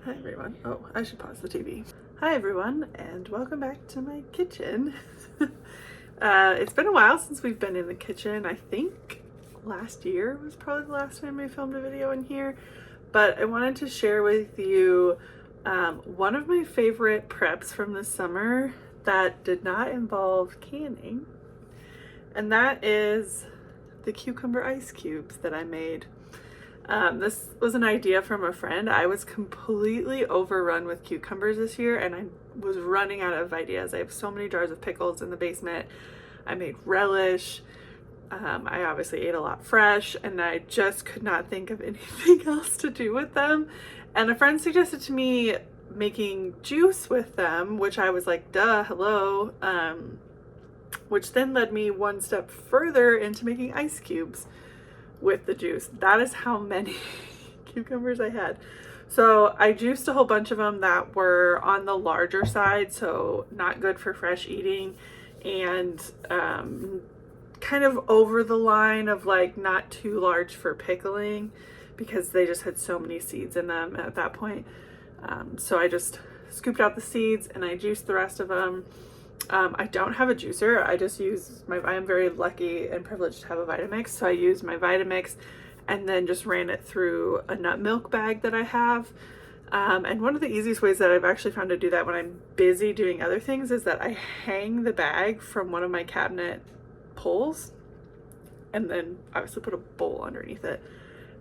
Hi everyone. Oh, I should pause the TV. Hi everyone, and welcome back to my kitchen. It's been a while since we've been in the kitchen. I think last year was probably the last time I filmed a video in here, but I wanted to share with you one of my favorite preps from the summer that did not involve canning, and that is the cucumber ice cubes that I made. This was an idea from a friend. I was completely overrun with cucumbers this year and I was running out of ideas. I have so many jars of pickles in the basement. I made relish. I obviously ate a lot fresh and I just could not think of anything else to do with them. And a friend suggested to me making juice with them, which I was like, duh, hello. Which then led me one step further into making ice cubes with the juice. That is how many cucumbers I had. So I juiced a whole bunch of them that were on the larger side, so not good for fresh eating, and kind of over the line of like not too large for pickling because they just had so many seeds in them at that point. So I just scooped out the seeds and I juiced the rest of them. I don't have a juicer. I just use I am very lucky and privileged to have a Vitamix. So I used my Vitamix and then just ran it through a nut milk bag that I have. And one of the easiest ways that I've actually found to do that when I'm busy doing other things is that I hang the bag from one of my cabinet pulls and then obviously put a bowl underneath it.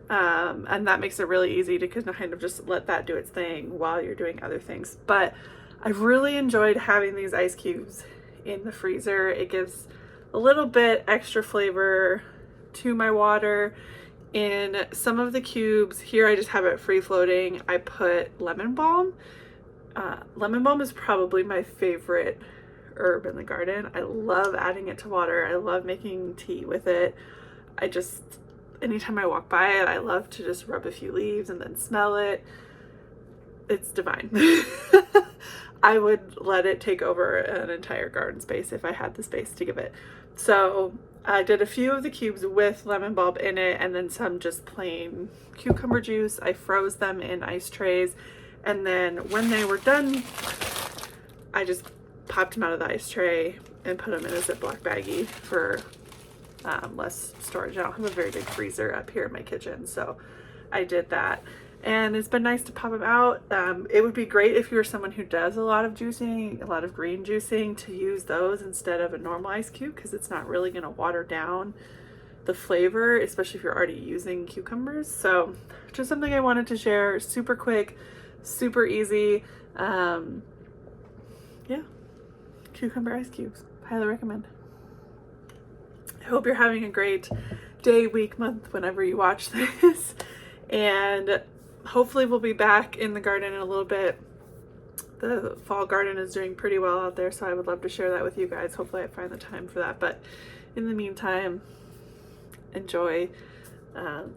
And that makes it really easy to kind of just let that do its thing while you're doing other things. But I've really enjoyed having these ice cubes in the freezer. It gives a little bit extra flavor to my water. In some of the cubes, here I just have it free floating, I put lemon balm. Lemon balm is probably my favorite herb in the garden. I love adding it to water. I love making tea with it. Anytime I walk by it, I love to just rub a few leaves and then smell it. It's divine. I would let it take over an entire garden space if I had the space to give it. So I did a few of the cubes with lemon bulb in it and then some just plain cucumber juice. I froze them in ice trays, and then when they were done, I just popped them out of the ice tray and put them in a Ziploc baggie for less storage. I don't have a very big freezer up here in my kitchen, so I did that. And it's been nice to pop them out. It would be great if you're someone who does a lot of juicing, a lot of green juicing, to use those instead of a normal ice cube because it's not really going to water down the flavor, especially if you're already using cucumbers. So just something I wanted to share. Super quick, super easy. Yeah, cucumber ice cubes. Highly recommend. I hope you're having a great day, week, month, whenever you watch this. And hopefully we'll be back in the garden in a little bit. The fall garden is doing pretty well out there, so I would love to share that with you guys. Hopefully I find the time for that. But in the meantime, enjoy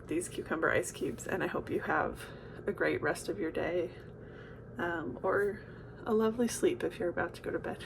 these cucumber ice cubes, and I hope you have a great rest of your day, or a lovely sleep if you're about to go to bed.